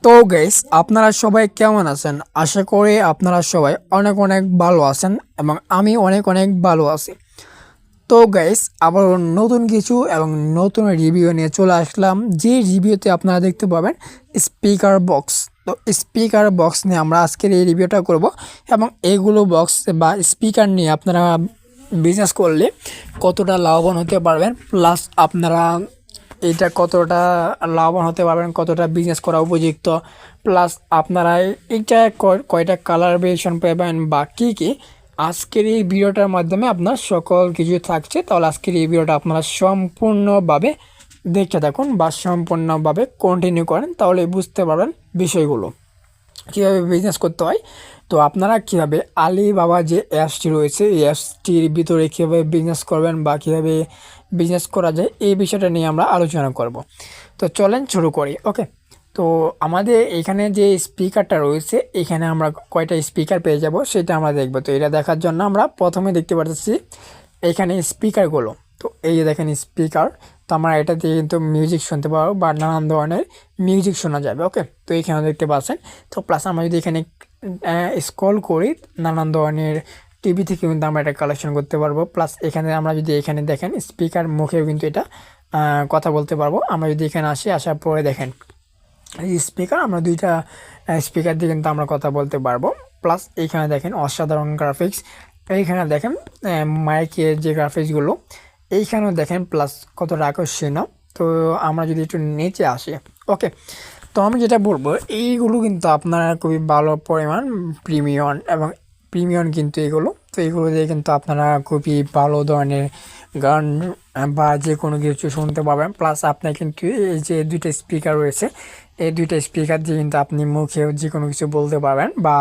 তো গাইস, আপনারা সবাই কেমন আছেন? আশা করি আপনারা সবাই অনেক অনেক ভালো আছেন এবং আমি অনেক অনেক ভালো আছি। তো গাইস, আবার নতুন কিছু এবং নতুন রিভিউ নিয়ে চলে আসলাম, যে রিভিউতে আপনারা দেখতে পাবেন স্পিকার বক্স। তো স্পিকার বক্স নিয়ে আমরা আজকের এই রিভিউটা করব এবং এইগুলো বক্স বা স্পিকার নিয়ে আপনারা বিজনেস করলে কতটা লাভবান হতে পারবেন, প্লাস আপনারা এটা কতটা লাভবান হতে পারবেন, কতটা বিজনেস করা উপযুক্ত, প্লাস আপনারা এটা কয়টা কালার ভেরিয়েশন পাবেন বা কী কী, আজকের এই ভিডিওটার মাধ্যমে আপনার সকল কিছু থাকছে। তাহলে আজকের এই ভিডিওটা আপনারা সম্পূর্ণভাবে দেখতে থাকুন বা সম্পূর্ণভাবে কন্টিনিউ করেন, তাহলে বুঝতে পারবেন বিষয়গুলো কীভাবে বিজনেস করতে হয়। তো আপনারা কীভাবে আলিবাবা যে অ্যাপসটি রয়েছে, এই অ্যাপসটির ভিতরে কীভাবে বিজনেস করবেন বা কীভাবে বিজনেস করা যায়, এই বিষয়টা নিয়ে আমরা আলোচনা করব। তো চলেন শুরু করি। ওকে, তো আমাদের এখানে যে স্পিকারটা রয়েছে, এখানে আমরা কয়টা স্পিকার পেয়ে যাব সেটা আমরা দেখব। তো এটা দেখার জন্য আমরা প্রথমে দেখতে পাচ্ছি এখানে স্পিকারগুলো। তো এই যে দেখেন স্পিকার, তো আমরা এটা দিয়ে কিন্তু মিউজিক শুনতে পারবো বা নানান ধরনের মিউজিক শোনা যাবে। ওকে, তো এখানে দেখতে পাচ্ছেন। তো প্লাস আমরা যদি এখানে স্ক্রল করি, নানান ধরনের টিভি থেকে কিন্তু আমরা এটা কালেকশন করতে পারবো। প্লাস এখানে আমরা যদি এখানে দেখেন স্পিকার মুখেও কিন্তু এটা কথা বলতে পারবো। আমরা যদি এখানে আসার পরে দেখেন এই স্পিকার, আমরা দুইটা স্পিকার দিয়ে কিন্তু আমরা কথা বলতে পারবো। প্লাস এইখানে দেখেন অসাধারণ গ্রাফিক্স, এইখানে দেখেন মাইকের যে গ্রাফিক্সগুলো, এইখানেও দেখেন প্লাস কতটা আকর্ষণীয়। তো আমরা যদি একটু নিচে আসি, ওকে, তো আমি যেটা বলবো এইগুলো কিন্তু আপনারা খুবই ভালো পরিমাণ প্রিমিয়াম এবং প্রিমিয়াম কিন্তু এগুলো। তো এগুলো দিয়ে কিন্তু আপনারা খুবই ভালো ধরনের গান বা যে কোনো কিছু শুনতে পাবেন। প্লাস আপনার কিন্তু এই যে দুইটা স্পিকার রয়েছে, এই দুইটা স্পিকার দিয়ে কিন্তু আপনি মুখেও যে কোনো কিছু বলতে পারবেন বা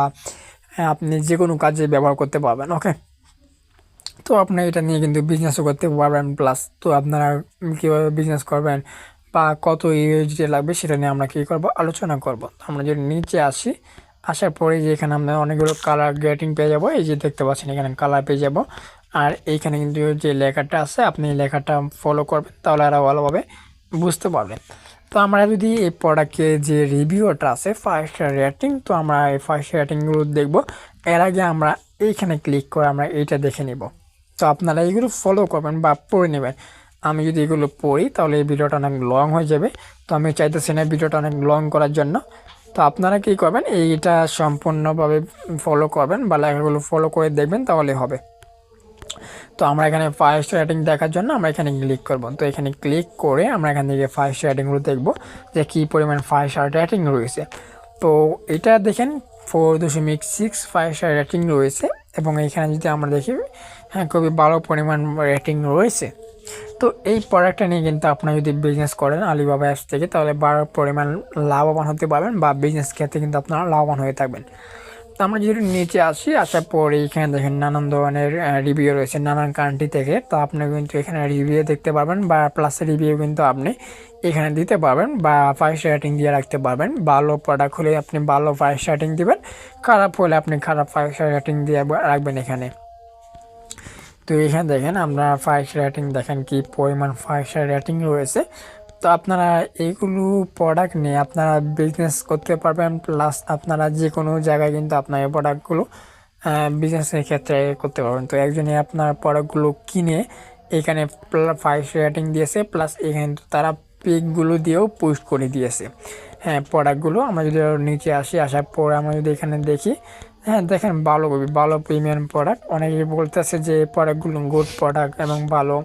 আপনি যে কোনো কাজে ব্যবহার করতে পারবেন। ওকে, তো আপনি এটা নিয়ে কিন্তু বিজনেসও করতে পারবেন। প্লাস তো আপনারা কীভাবে বিজনেস করবেন বা কত ইউএসডি লাগবে সেটা নিয়ে আমরা কী করব, আলোচনা করব। আমরা যদি নিচে আসি, আসার পরে যে এখানে আমরা অনেকগুলো কালার গ্রেডিং পেয়ে যাব। এই যে দেখতে পাচ্ছেন এখানে কালার পেয়ে যাব। আর এইখানে কিন্তু যে লেখাটা আছে, আপনি এই লেখাটা ফলো করবেন, তাহলে আরও ভালোভাবে বুঝতে পারবেন। তো আমরা যদি এই প্রোডাক্টের যে রিভিউটা আছে 5 স্টার রেটিং, তো আমরা এই 5 স্টার রেটিংগুলো দেখব। এর আগে আমরা এইখানে ক্লিক করে আমরা এইটা দেখে নেব। তো আপনারা এইগুলো ফলো করবেন বা পড়ে নেবেন। আমি যদি এগুলো পড়ি তাহলে এই ভিডিওটা অনেক লং হয়ে যাবে। তো আমি চাইতেছি না ভিডিওটা অনেক লং করার জন্য। তো আপনারা কী করবেন, এইটা সম্পূর্ণভাবে ফলো করবেন বা লেখাগুলো ফলো করে দেখবেন, তাহলে হবে। তো আমরা এখানে 5 স্টার রেটিং দেখার জন্য আমরা এখানে ক্লিক করব। তো এখানে ক্লিক করে আমরা এখান থেকে 5 স্টার রেটিংগুলো দেখব যে কী পরিমাণ 5 স্টার রেটিং রয়েছে। তো এটা দেখেন 4.65 স্টার রেটিং রয়েছে এবং এখানে যদি আমরা দেখি, হ্যাঁ, খুবই ভালো পরিমাণ রেটিং রয়েছে। তো এই প্রোডাক্টটা নিয়ে কিন্তু আপনারা যদি বিজনেস করেন আলিবাবা অ্যাপস থেকে, তাহলে বড় পরিমাণ লাভবান হতে পারবেন বা বিজনেস ক্ষেত্রে কিন্তু আপনারা লাভবান হয়ে থাকবেন। তো আমরা যদি নিচে আসি, আসার পরে এখানে দেখেন নানান ধরনের রিভিউ রয়েছে নানান কান্ট্রি থেকে। তো আপনি কিন্তু এখানে রিভিউ দেখতে পারবেন বা প্লাস রিভিউ কিন্তু আপনি এখানে দিতে পারবেন বা 5 স্টার রেটিং দিয়ে রাখতে পারবেন। ভালো প্রোডাক্ট হলে আপনি ভালো 5 স্টার রেটিং দিবেন, খারাপ হলে আপনি খারাপ 5 স্টার রেটিং দিয়ে রাখবেন এখানে। তো এখানে দেখেন আমরা 5 স্টার রেটিং, দেখেন কি পরিমাণ 5 স্টার রেটিং রয়েছে। তো আপনারা এইগুলো প্রোডাক্ট নিয়ে আপনারা বিজনেস করতে পারবেন। প্লাস আপনারা যে কোনো জায়গায় কিন্তু আপনার এই প্রোডাক্টগুলো বিজনেসের ক্ষেত্রে করতে পারবেন। তো একজনে আপনার প্রোডাক্টগুলো কিনে এখানে 5 স্টার রেটিং দিয়েছে, প্লাস এখানে তারা পিকগুলো দিয়েও পোস্ট করে দিয়েছে। হ্যাঁ, প্রোডাক্টগুলো আমরা যদি নিচে আসি, আসার পরে আমরা যদি এখানে দেখি, হ্যাঁ দেখেন ভালো প্রিমিয়াম প্রোডাক্ট। অনেকেই বলতেছে যে প্রোডাক্টগুলো গুড প্রোডাক্ট এবং ভালো,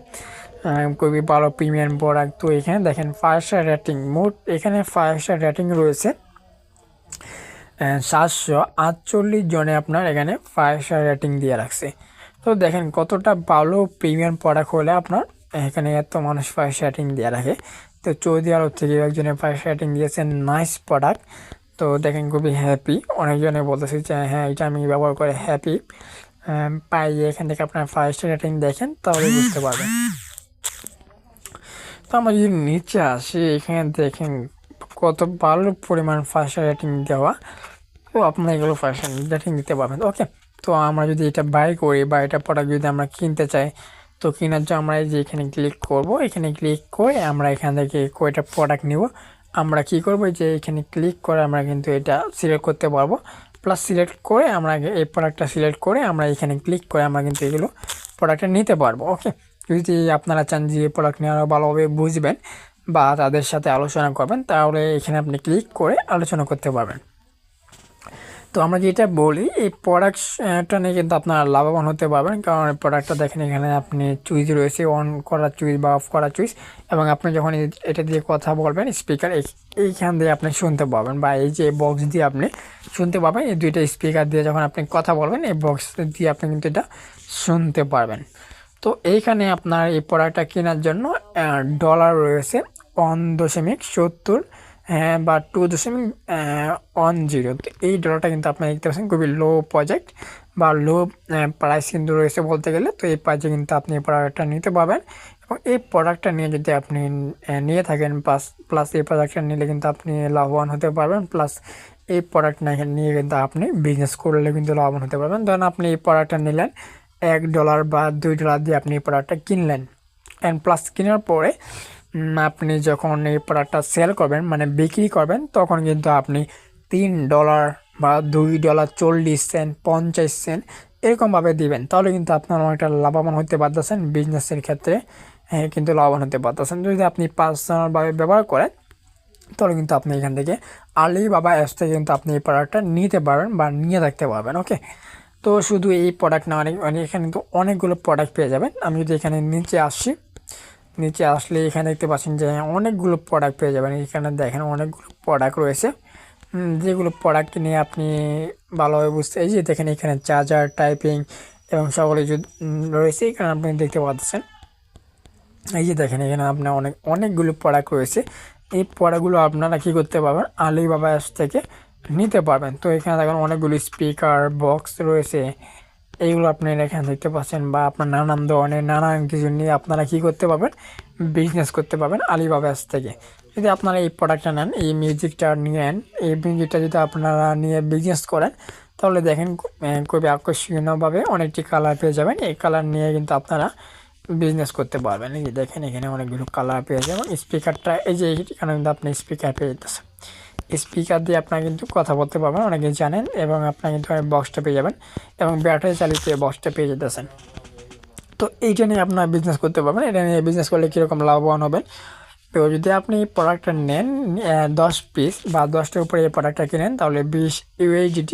খুবই ভালো প্রিমিয়াম প্রোডাক্ট। তো এখানে দেখেন 5 স্টার রেটিং, মোট এখানে 5 স্টার রেটিং রয়েছে 748 জনে আপনার এখানে 5 স্টার রেটিং দিয়ে রাখছে। তো দেখেন কতটা ভালো প্রিমিয়াম প্রোডাক্ট হলে আপনার এখানে এত মানুষ 5 স্টার রেটিং দিয়ে রাখে। তো সৌদি আরব থেকে একজনে 5 স্টার রেটিং দিয়েছেন, নাইস প্রোডাক্ট। তো দেখেন খুবই হ্যাপি, অনেকজনে বলতেছে যে হ্যাঁ এটা আমি ব্যবহার করে হ্যাপি পাই। এখান থেকে আপনার 5 স্টার রেটিং দেখেন, তাহলে বুঝতে পারবেন। তো আমরা যদি নিচে আসি, এখানে দেখেন কত ভালো পরিমাণ 5 স্টার রেটিং দেওয়া। তো আপনার এগুলো 5 স্টার রেটিং দিতে পারবেন। ওকে, তো আমরা যদি এটা বাই করি বা এটা প্রোডাক্ট যদি আমরা কিনতে চাই, তো কেনার জন্য আমরা এই যে এখানে ক্লিক করব। এখানে ক্লিক করে আমরা এখান থেকে কয়টা প্রোডাক্ট নিব, আমরা কি করব যে এখানে ক্লিক করে আমরা কিন্তু এটা সিলেক্ট করতে পারবো। প্লাস সিলেক্ট করে আমরা এই প্রোডাক্টটা সিলেক্ট করে আমরা এখানে ক্লিক করে আমরা কিন্তু এগুলো প্রোডাক্টটা নিতে পারবো। ওকে, যদি আপনারা চান যে প্রোডাক্ট নিয়ে আরও ভালোভাবে বুঝবেন বা তাদের সাথে আলোচনা করবেন, তাহলে এখানে আপনি ক্লিক করে আলোচনা করতে পারবেন। তো আমরা যেটা বলি, এই প্রোডাক্টটা নিয়ে কিন্তু আপনারা লাভবান হতে পারবেন, কারণ এই প্রোডাক্টটা দেখেন এখানে আপনি চুইজ রয়েছে, অন করা চুইজ বা অফ করা চুইজ, এবং আপনি যখন এটা দিয়ে কথা বলবেন স্পিকার এইখান দিয়ে আপনি শুনতে পাবেন, বা এই যে বক্স দিয়ে আপনি শুনতে পাবেন। এই দুইটা স্পিকার দিয়ে যখন আপনি কথা বলবেন এই বক্স দিয়ে আপনি কিন্তু এটা শুনতে পারবেন। তো এইখানে আপনার এই প্রোডাক্টটা কেনার জন্য ডলার রয়েছে 1.70, হ্যাঁ, বা 2.10। তো এই ডলারটা কিন্তু আপনি দেখতে পাচ্ছেন খুবই লো প্রজেক্ট বা লো প্রাইস কিন্তু রয়েছে বলতে গেলে। তো এই প্রাইসে কিন্তু আপনি এই প্রোডাক্টটা নিতে পারবেন, এবং এই প্রোডাক্টটা নিয়ে যদি আপনি নিয়ে থাকেন প্লাস এই প্রোডাক্টটা নিলে কিন্তু আপনি লাভবান হতে পারবেন। প্লাস এই প্রোডাক্ট নিয়ে কিন্তু আপনি বিজনেস করলে কিন্তু লাভবান হতে পারবেন। ধরেন আপনি এই প্রোডাক্টটা নিলেন $1 বা $2 দিয়ে আপনি এই প্রোডাক্টটা কিনলেন, অ্যান্ড প্লাস কেনার পরে আপনি যখন এই প্রোডাক্টটা সেল করবেন মানে বিক্রি করবেন, তখন কিন্তু আপনি $3 বা $2.40, 50 সেন্ট এরকমভাবে দিবেন। তাহলে কিন্তু আপনার অনেকটা লাভবান হতে পারতেছেন বিজনেসের ক্ষেত্রে, হ্যাঁ কিন্তু লাভবান হতে পারতেছেন। যদি আপনি পার্সোনালভাবে ব্যবহার করেন, তাহলে কিন্তু আপনি এখান থেকে আলিবাবা অ্যাপস থেকে কিন্তু আপনি এই প্রোডাক্টটা নিতে পারবেন বা নিয়ে রাখতে পারবেন। ওকে, তো শুধু এই প্রোডাক্ট না, এখানে কিন্তু অনেকগুলো প্রোডাক্ট পেয়ে যাবেন। আমি যদি এখানে নিচে আসলে এখানে দেখতে পাচ্ছেন যে অনেকগুলো প্রোডাক্ট পেয়ে যাবেন। এখানে দেখেন অনেকগুলো প্রোডাক্ট রয়েছে, যেগুলো প্রোডাক্ট নিয়ে আপনি ভালোভাবে বুঝতে, এই যে দেখেন এখানে চার্জার, টাইপিং এবং সকলে রয়েছে, এখানে আপনি দেখতে পাচ্ছেন। এই যে দেখেন এখানে আপনার অনেকগুলো প্রোডাক্ট রয়েছে। এই প্রোডাক্টগুলো আপনারা কী করতে পারবেন, আলিবাবা অ্যাপস থেকে নিতে পারবেন। তো এখানে দেখেন অনেকগুলো স্পিকার বক্স রয়েছে, এইগুলো আপনি এখানে দেখতে পাচ্ছেন, বা আপনার নানান ধরনের নানান কিছু নিয়ে আপনারা কী করতে পারবেন, বিজনেস করতে পারবেন আলিবাবা অ্যাপস থেকে। যদি আপনারা এই প্রোডাক্টটা নেন, এই মিউজিকটা নেন, এই মিউজিকটা যদি আপনারা নিয়ে বিজনেস করেন, তাহলে দেখেন খুবই আকর্ষণীয়ভাবে অনেকটি কালার পেয়ে যাবেন। এই কালার নিয়ে কিন্তু আপনারা বিজনেস করতে পারবেন। এই যে দেখেন এখানে অনেকগুলো কালার পেয়ে যাবেন। স্পিকারটা এই যে এখানে কিন্তু আপনি স্পিকার পেয়ে যেতেছেন, স্পিকার দিয়ে আপনারা কিন্তু কথা বলতে পারবেন, অনেকে জানেন, এবং আপনারা কিন্তু বক্সটা পেয়ে যাবেন, এবং ব্যাটারি চালিত বক্সটা পেয়ে যেতেছেন। তো এইটা নিয়ে আপনারা বিজনেস করতে পারবেন। এটা নিয়ে বিজনেস করলে কীরকম লাভবান হবেন, তো যদি আপনি এই প্রোডাক্টটা নেন 10 পিস বা 10টার উপরে এই প্রোডাক্টটা কিনেন, তাহলে 20 USDT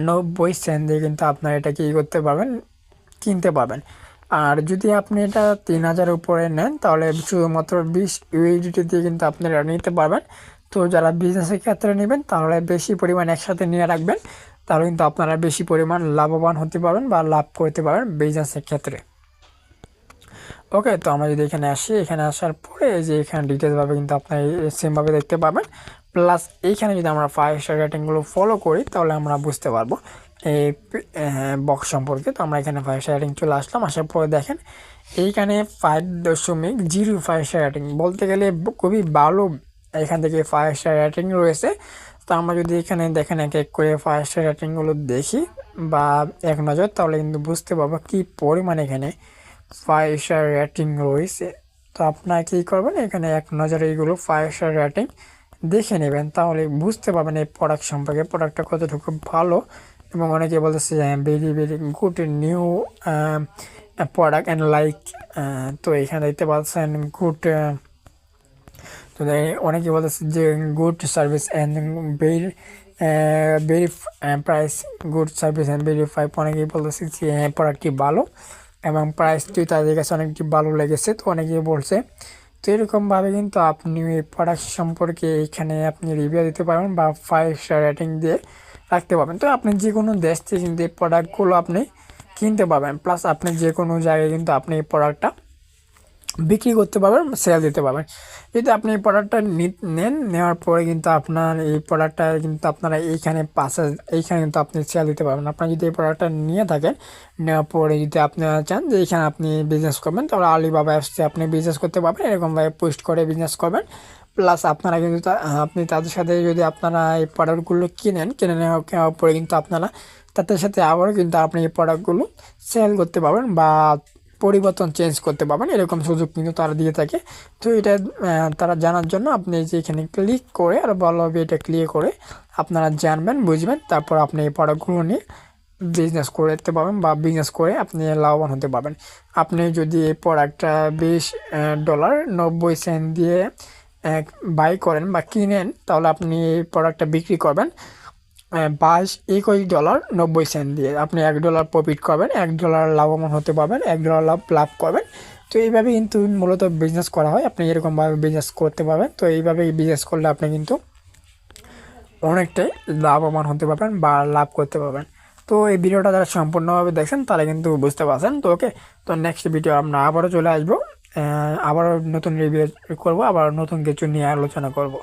90 সেন্ট দিয়ে কিন্তু আপনারা এটা কী করতে পারবেন, কিনতে পারবেন। আর যদি আপনি এটা 3000 উপরে নেন, তাহলে শুধুমাত্র 20 USDT দিয়ে কিন্তু আপনারা নিতে পারবেন। তো যারা বিজনেসের ক্ষেত্রে নেবেন, তাহলে বেশি পরিমাণ একসাথে নিয়ে রাখবেন, তাহলে কিন্তু আপনারা বেশি পরিমাণ লাভবান হতে পারবেন বা লাভ করতে পারবেন বিজনেসের ক্ষেত্রে। ওকে, তো আমরা যদি এখানে আসি, এখানে আসার পরে এই যে এখানে ডিটেলসভাবে কিন্তু আপনার সেমভাবে দেখতে পাবেন। প্লাস এইখানে যদি আমরা 5 স্টার রেটিংগুলো ফলো করি, তাহলে আমরা বুঝতে পারবো এই বক্স সম্পর্কে। তো আমরা এখানে 5 স্টার রেটিং চলে আসলাম, আসার পরে দেখেন এইখানে 5.05 স্টার রেটিং, বলতে গেলে খুবই ভালো। এখান থেকে 5 স্টার রেটিং রয়েছে। তো আমরা যদি এখানে দেখেন এক এক করে 5 স্টার রেটিংগুলো দেখি বা এক নজর, তাহলে কিন্তু বুঝতে পারবো কী পরিমাণ এখানে 5 স্টার রেটিং রয়েছে। তো আপনারা কী করবেন, এখানে এক নজরে এইগুলো 5 স্টার রেটিং দেখে নেবেন, তাহলে বুঝতে পারবেন এই প্রোডাক্ট সম্পর্কে, প্রোডাক্টটা কতটুকু ভালো। এবং অনেকে বলতেছে very very good new product and like. তো এখানে দেখতে পাচ্ছেন গুড, তো অনেকে বলতেছে যে good service and very very price, good service and verify. অনেকেই বলতেছে যে হ্যাঁ প্রোডাক্টটি ভালো এবং প্রাইসটি তাদের কাছে অনেকটি ভালো লেগেছে। তো অনেকেই বলছে। তো এরকমভাবে কিন্তু আপনি এই প্রোডাক্ট সম্পর্কে এখানে আপনি রিভিউ দিতে পারবেন বা 5 স্টার রেটিং দিয়ে রাখতে পারবেন। তো আপনি যে কোনো দেশ থেকে কিন্তু এই প্রোডাক্টগুলো আপনি কিনতে পারবেন, প্লাস আপনি যে কোনো জায়গায় কিন্তু আপনি এই প্রোডাক্টটা বিক্রি করতে পারবেন, সেল দিতে পারবেন। যদি আপনি এই প্রোডাক্টটা নেওয়ার পরে কিন্তু আপনার এই প্রোডাক্টটা কিন্তু আপনারা এইখানে কিন্তু আপনি সেল দিতে পারবেন। আপনারা যদি এই প্রোডাক্টটা নিয়ে থাকেন, নেওয়ার পরে যদি আপনারা চান যে এইখানে আপনি বিজনেস করবেন, তাহলে আলিবাবা অ্যাপসে আপনি বিজনেস করতে পারবেন, এরকমভাবে পোস্ট করে বিজনেস করবেন। প্লাস আপনারা কিন্তু আপনি তাদের সাথে যদি আপনারা এই প্রোডাক্টগুলো কিনে নেওয়ার পরে কিন্তু আপনারা তাদের সাথে আবারও কিন্তু আপনি এই প্রোডাক্টগুলো সেল করতে পারবেন বা পরিবর্তন চেঞ্জ করতে পারবেন, এরকম সুযোগ কিন্তু তারা দিয়ে থাকে। তো এটা তারা জানার জন্য আপনি যে এখানে ক্লিক করে আর ভালোভাবে এটা ক্লিক করে আপনারা জানবেন, বুঝবেন, তারপর আপনি এই প্রোডাক্টগুলো নিয়ে বিজনেস করতে পারবেন বা বিজনেস করে আপনি লাভবান হতে পারবেন। আপনি যদি এই প্রোডাক্টটা $20.90 দিয়ে বাই করেন বা কিনেন, তাহলে আপনি এই প্রোডাক্টটা বিক্রি করবেন $21.90 দিয়ে। আপনি $1 প্রফিট করবেন, $1 লাভবান হতে পারবেন, $1 লাভ করবেন। তো এইভাবে কিন্তু মূলত বিজনেস করা হয়, আপনি এরকমভাবে বিজনেস করতে পারবেন। তো এইভাবে বিজনেস করলে আপনি কিন্তু অনেকটাই লাভবান হতে পারবেন বা লাভ করতে পারবেন। তো এই ভিডিওটা যারা সম্পূর্ণভাবে দেখছেন তারা কিন্তু বুঝতে পারছেন। তো ওকে, তো নেক্সট ভিডিও আমরা আবারও চলে আসবো, আবারও নতুন রিভিউ করবো, আবার নতুন কিছু নিয়ে আলোচনা করব।